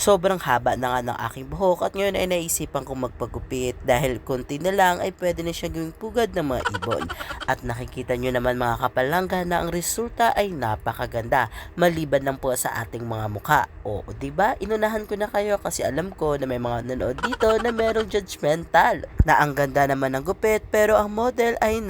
Sobrang haba na nga ng aking buhok at ngayon ay naisipan kong magpagupit dahil konti na lang ay pwede na siya gawing pugad ng mga ibon. At nakikita nyo naman mga kapalangga na ang resulta ay napakaganda maliban lang po sa ating mga mukha. O diba, inunahan ko na kayo kasi alam ko na may mga nanood dito na merong judgmental na ang ganda naman ng gupit pero ang model ay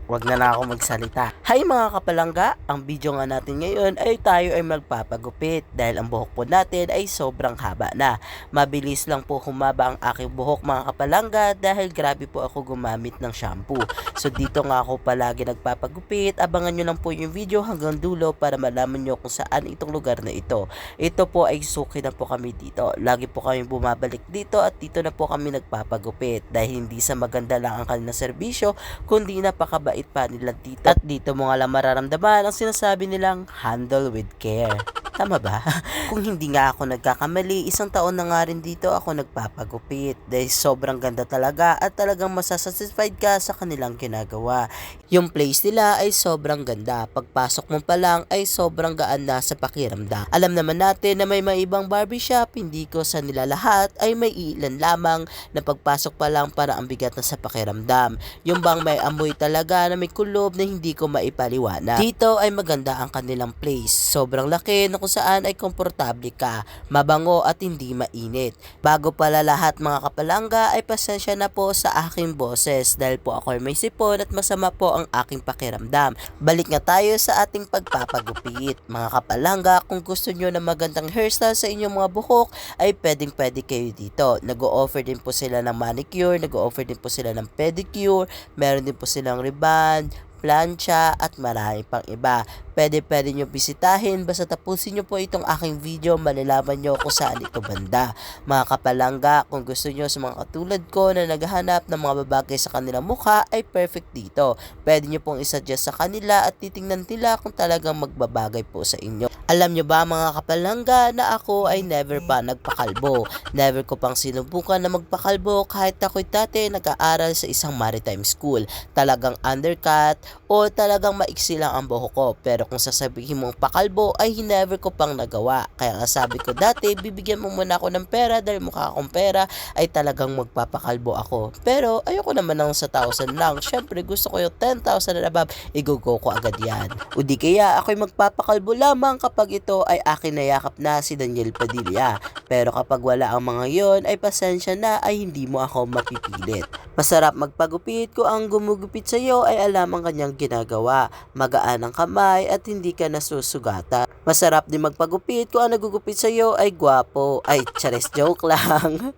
wag na lang ako magsalita. Hi mga kapalangga, ang video nga natin ngayon ay tayo ay magpapagupit dahil ang buhok po natin ay sobrang haba na. Mabilis lang po humaba ang aking buhok mga kapalangga dahil grabe po ako gumamit ng shampoo. So dito nga ako palagi nagpapagupit. Abangan nyo lang po yung video hanggang dulo para malaman nyo kung saan itong lugar na ito. Ito po ay suki na po kami dito. Lagi po kami bumabalik dito at dito na po kami nagpapagupit dahil hindi sa maganda lang ang kanilang serbisyo kundi napakabait pa nila dito. At dito mo nga lang mararamdaman ang sinasabi nilang handle with care. Tama ba? Kung hindi nga ako nagkakamali, isang taon na nga rin dito ako nagpapagupit dahil sobrang ganda talaga at talagang masasatisfied ka sa kanilang ginagawa. Yung place nila ay sobrang ganda. Pagpasok mo pa lang ay sobrang gaan na sa pakiramdam. Alam naman natin na may ibang barbershop, hindi ko sa nila lahat ay may ilan lamang na pagpasok pa lang para ang bigat na sa pakiramdam. Yung bang may amoy talaga na may kulob na hindi ko maipaliwanag. Dito ay maganda ang kanilang place. Sobrang laki na kung saan ay komportable ka, mabango at hindi mainit. Bago pala lahat mga kapalangga ay pasensya na po sa aking boses dahil po ako ay may sipon at masama po ang aking pakiramdam. Balik nga tayo sa ating pagpapagupit. Mga kapalangga, kung gusto nyo na magandang hairstyle sa inyong mga buhok ay pwede kayo dito. Nag-o-offer din po sila ng manicure, nag-o-offer din po sila ng pedicure, meron din po silang reband, plancha at marami pang iba. Pwede nyo bisitahin, basta tapusin nyo po itong aking video, malalaman nyo kung saan ito banda. Mga kapalangga, kung gusto nyo sa mga katulad ko na naghahanap ng mga babagay sa kanilang mukha, ay perfect dito. Pwede nyo pong isuggest sa kanila at titingnan nila kung talagang magbabagay po sa inyo. Alam nyo ba mga kapalangga na ako ay never pa nagpakalbo. Never ko pang sinubukan na magpakalbo kahit ako'y dati nag-aaral sa isang maritime school. Talagang undercut o talagang maiksi lang ang buhok ko. Pero kung sasabihin mong pakalbo ay never ko pang nagawa. Kaya nga sabi ko dati, bibigyan mo muna ako ng pera dahil mukha akong pera ay talagang magpapakalbo ako. Pero ayoko naman ng 1,000 lang. Syempre gusto ko yung 10,000 and above, i-go ko agad yan. O di kaya ako'y magpapakalbo lamang kapag ito ay akin nayakap na si Daniel Padilla. Pero kapag wala ang mga yon ay pasensya na, ay hindi mo ako mapipilit. Masarap magpagupit kung ang gumugupit sa iyo ay alam ang kanyang ginagawa. Magaan ang kamay at hindi ka nasusugatan. Masarap din magpagupit kung ang nagugupit sa iyo ay gwapo. Ay, chares, joke lang.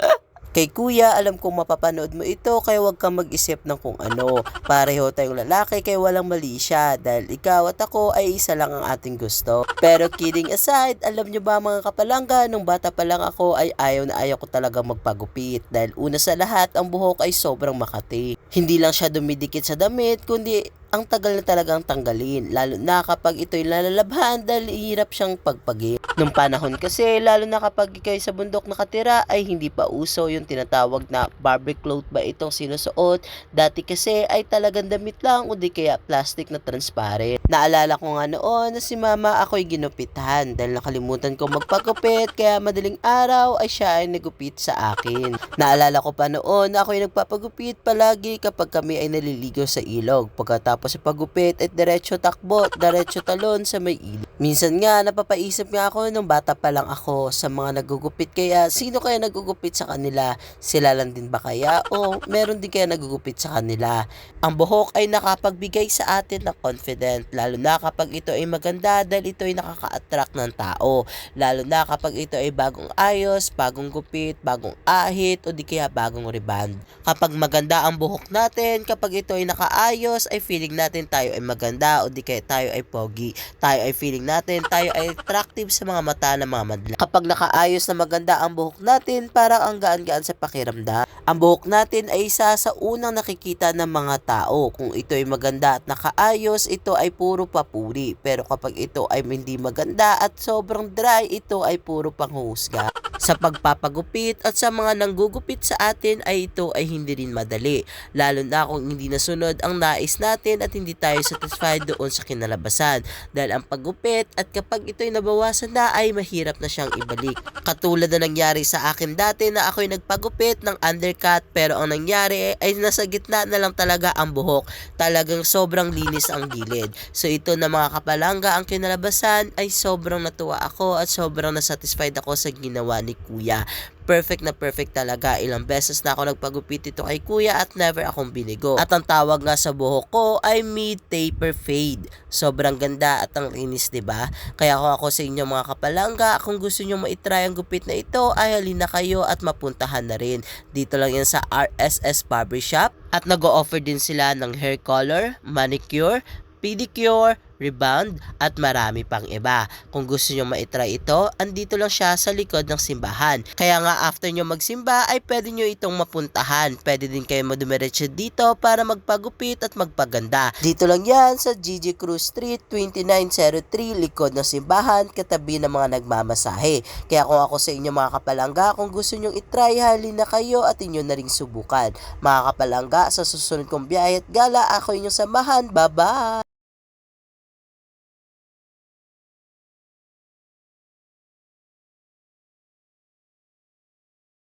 Kay kuya, alam kong mapapanood mo ito kaya huwag kang mag-isip ng kung ano. Pareho tayong lalaki kaya walang mali siya dahil ikaw at ako ay isa lang ang ating gusto. Pero kidding aside, alam nyo ba mga kapalangga, nung bata pa lang ako ay ayaw na ayaw ko talaga magpagupit dahil una sa lahat ang buhok ay sobrang makati. Hindi lang siya dumidikit sa damit kundi ang tagal na talagang tanggalin, lalo na kapag ito'y lalalabhan dahil hirap siyang pagpagin. Nung panahon kasi, lalo na kapag ikaw sa bundok nakatira, ay hindi pa uso yung tinatawag na barber cloth ba itong sinusuot. Dati kasi ay talagang damit lang o di kaya plastic na transparent. Naalala ko nga noon na si mama ako'y ginupitan dahil nakalimutan ko magpagupit kaya madaling araw ay siya ay nagupit sa akin. Naalala ko pa noon na ako'y nagpapagupit palagi kapag kami ay naliligo sa ilog. Pagkatapos sa pagupit at diretso takbo, diretso talon sa may ilog. Minsan nga napapaisip nga ako nung bata pa lang ako sa mga nagugupit kaya sino kaya nagugupit sa kanila? Sila lang din ba kaya o meron din kaya nagugupit sa kanila? Ang buhok ay nakapagbigay sa atin ng confident lalo na kapag ito ay maganda dahil ito ay nakaka-attract ng tao. Lalo na kapag ito ay bagong ayos, bagong gupit, bagong ahit o di kaya bagong reband. Kapag maganda ang buhok natin, kapag ito ay nakaayos ay feeling natin tayo ay maganda o di kaya tayo ay pogi. Tayo ay feeling natin tayo ay attractive sa mga mata ng mga madla. Kapag nakaayos na maganda ang buhok natin, parang ang gaan-gaan sa pakiramdam. Ang buhok natin ay isa sa unang nakikita ng mga tao. Kung ito ay maganda at nakaayos, ito ay puro papuri. Pero kapag ito ay hindi maganda at sobrang dry, ito ay puro panghusga. Sa pagpapagupit at sa mga nanggugupit sa atin ay ito ay hindi rin madali, lalo na kung hindi nasunod ang nais natin at hindi tayo satisfied doon sa kinalabasan, dahil ang paggupit at kapag ito'y nabawasan na ay mahirap na siyang ibalik. Katulad na nangyari sa akin dati na ako'y nagpagupit ng undercut, pero ang nangyari ay nasa gitna na lang talaga ang buhok, talagang sobrang linis ang gilid. So ito na mga kapalangga, ang kinalabasan ay sobrang natuwa ako at sobrang nasatisfied ako sa ginawa ni Kuya. Perfect na perfect talaga. Ilang beses na ako nagpagupit ito kay Kuya at never akong binigo. At ang tawag nga sa buhok ko ay mid taper fade. Sobrang ganda at ang linis, 'di ba? Kaya kung ako sa inyo mga kapalangga, kung gusto niyo ma-try ang gupit na ito, ay halina kayo at mapuntahan na rin. Dito lang yan sa RSS Barbershop at nag-o-offer din sila ng hair color, manicure, pedicure, rebound at marami pang iba. Kung gusto nyo ma-try ito, andito lang siya sa likod ng simbahan. Kaya nga after nyo magsimba ay pwede nyo itong mapuntahan. Pwede din kayo madumiretso dito para magpagupit at magpaganda. Dito lang yan sa GG Cruz Street 2903, likod ng simbahan, katabi ng mga nagmamasahe. Kaya kung ako sa inyo mga kapalangga, kung gusto nyo itry, halina kayo at inyo na ring subukan. Mga kapalangga, sa susunod kong biyahe at gala, ako inyong samahan. Bye-bye!